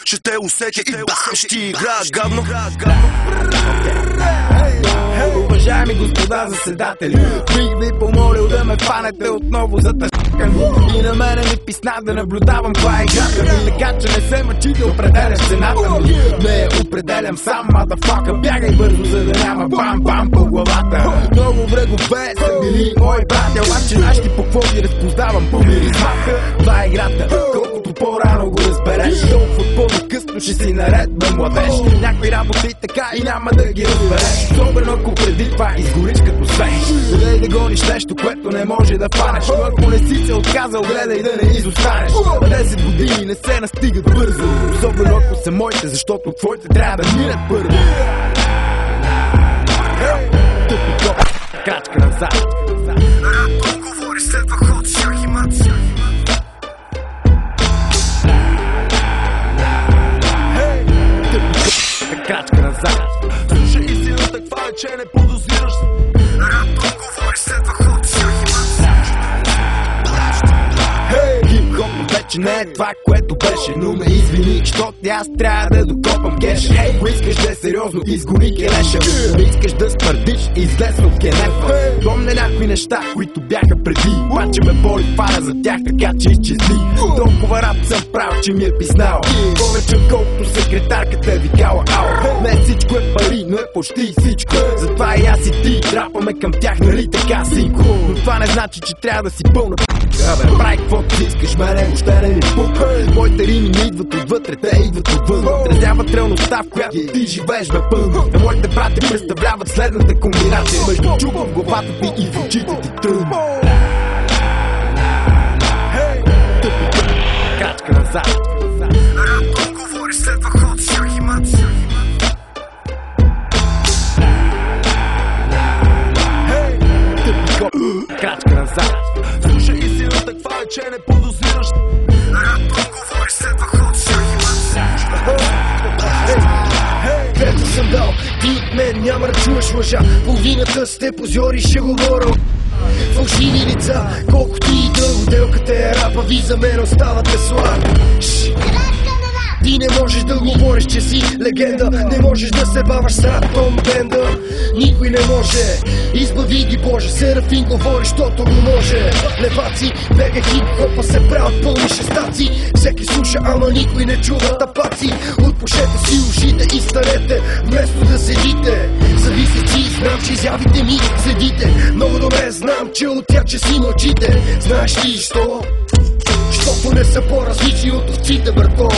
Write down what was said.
ще те усети и бам, ще играя гадно. Уважаеми господа заседатели, бих ви помолил да ме фанете отново за тъжкан. И на мене ми писна да наблюдавам каква е играта ми. Така че не се мъчи да определяш цената ми. Не я определям сам, мадафака. Бягай бързо, за да няма бам-бам по главата. Много врагове са били мои братя, обаче нашите по какво ги разпознавам по миризмата. Това е играта, колкото по-рано го разбереш, толкова по-късно ще си наред, бе младеж. Някои работи така и няма да ги разбереш, особено ако преди това изгориш като свеж. Дай да гониш нещо, което не може да фанеш, но ако не си се отказал, гледай да не изостанеш. 10 години не се настигат бързо, особено ако са моите, защото твоите трябва да минат първо. Тъпи коп, крачка назад. Рапъл говори, следва ход, шах и мат. Крачка назад. Слушай истината, каква е, че не подозираш. Рапъл говори, следва ход, шах и мат. Хип-хоп вече не е това, което беше, но ме извини, защото аз трябва да докопам кеш. Ако искаш да е сериозно, изгони келеша. Ако искаш да спърдиш, излез от кенефа. Помня някакви неща, които бяха преди, обаче ме боли пара за тях, така че изчезли. Толкова рап съм прав, че ми е писнал повече отколкото секретарката е викала. Не всичко е пари, но е почти всичко. Затова и аз и ти трапаме към тях, нали така, синко? Но това не значи, че трябва да си пълна. Абе, прави каквото си искаш, мене въобще не ми пука. Моите рими не идват отвътре, те идват отвън. Отразяват реалността, в която ти живееш бе пълно. А моите брати представляват следната комбинация между чука в главата ти и в очите ти тъм. Крачка назад. Рапъл говори, следва ход, шах и мат. Крачка назад. Слушай истината, каква е, че не подозираш. Рапъл говори, следва ход, шах и мат. Където съм дал, ти от мен няма да чуеш лъжа. Половината сте позори, ще говоря фалшиви лица. Колкото и дълго делката е рапа, ви за мен оставате слаб. Ти не можеш да говориш, че си легенда. Не можеш да се баваш с рап-том бенда. Никой не може, избави ги Боже. Серафин говори, щото го може. Леваци, бега хип-хопа се правят пълни шестаци. Всеки слуша, ама никой не чува тапаци. Отпушете си ушите и станете, вместо да седите. Зависи си, знам, че изявите ми следите. Много добре знам, че от тях, че си мълчите. Знаеш ли що? Щото не са по-различни от овците, брато.